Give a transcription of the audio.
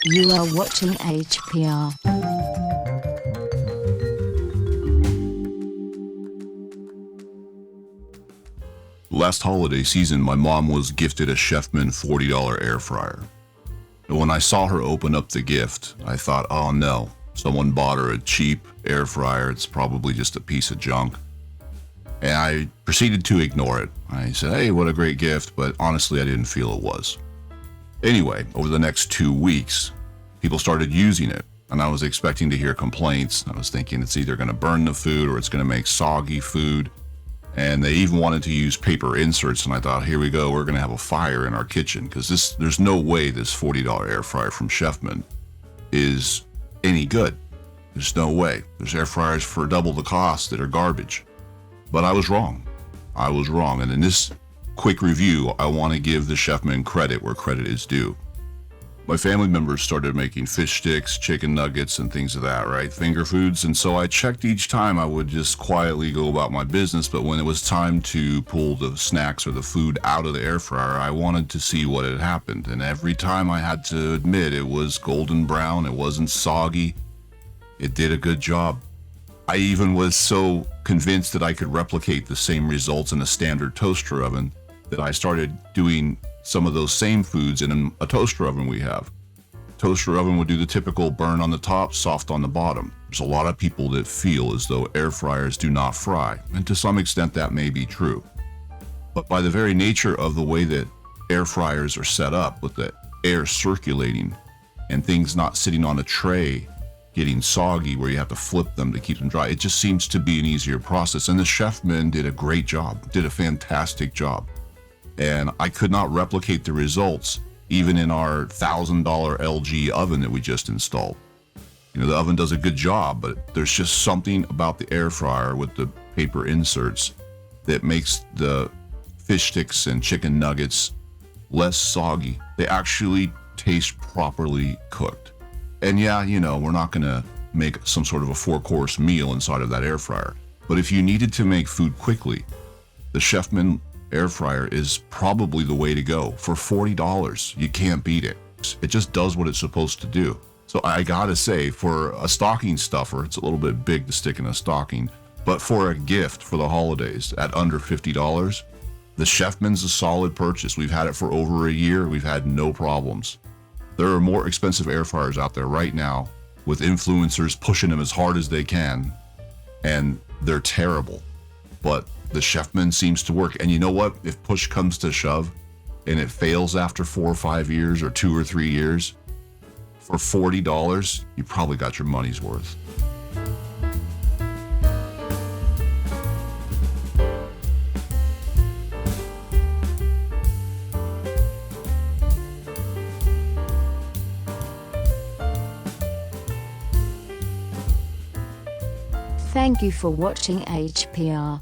You are watching HPR. Last holiday season, my mom was gifted a Chefman $40 air fryer. And when I saw her open up the gift, I thought, oh no, someone bought her a cheap air fryer. It's probably just a piece of junk. And I proceeded to ignore it. I said, hey, what a great gift, but honestly, I didn't feel it was. Anyway, over the next 2 weeks, people started using it, and I was expecting to hear complaints. I was thinking it's either going to burn the food or it's going to make soggy food. And they even wanted to use paper inserts, and I thought, here we go, we're going to have a fire in our kitchen, because there's no way this $40 air fryer from Chefman is any good. There's no way. There's air fryers for double the cost that are garbage. But I was wrong. And in this quick review, I want to give the Chefman credit where credit is due. My family members started making fish sticks, chicken nuggets, and things of that, right? Finger foods. And so I checked each time. I would just quietly go about my business. But when it was time to pull the snacks or the food out of the air fryer, I wanted to see what had happened. And every time I had to admit it was golden brown. It wasn't soggy. It did a good job. I even was so convinced that I could replicate the same results in a standard toaster oven that I started doing some of those same foods in a toaster oven we have. Toaster oven would do the typical burn on the top, soft on the bottom. There's a lot of people that feel as though air fryers do not fry, and to some extent that may be true. But by the very nature of the way that air fryers are set up, with the air circulating and things not sitting on a tray getting soggy where you have to flip them to keep them dry, it just seems to be an easier process. And the Chefman did a great job, did a fantastic job. And I could not replicate the results even in our $1,000 LG oven that we just installed. You know, the oven does a good job, but there's just something about the air fryer with the paper inserts that makes the fish sticks and chicken nuggets less soggy. They actually taste properly cooked. And yeah, you know, we're not going to make some sort of a 4-course meal inside of that air fryer. But if you needed to make food quickly, the Chefman air fryer is probably the way to go. For $40, you can't beat it. It just does what it's supposed to do. So I gotta say, for a stocking stuffer, it's a little bit big to stick in a stocking, but for a gift for the holidays at under $50, the Chefman's a solid purchase. We've had it for over a year. We've had no problems. There are more expensive air fryers out there right now with influencers pushing them as hard as they can, and they're terrible. But the Chefman seems to work. And you know what? If push comes to shove and it fails after 4 or 5 years or 2 or 3 years, for $40, you probably got your money's worth. Thank you for watching HPR.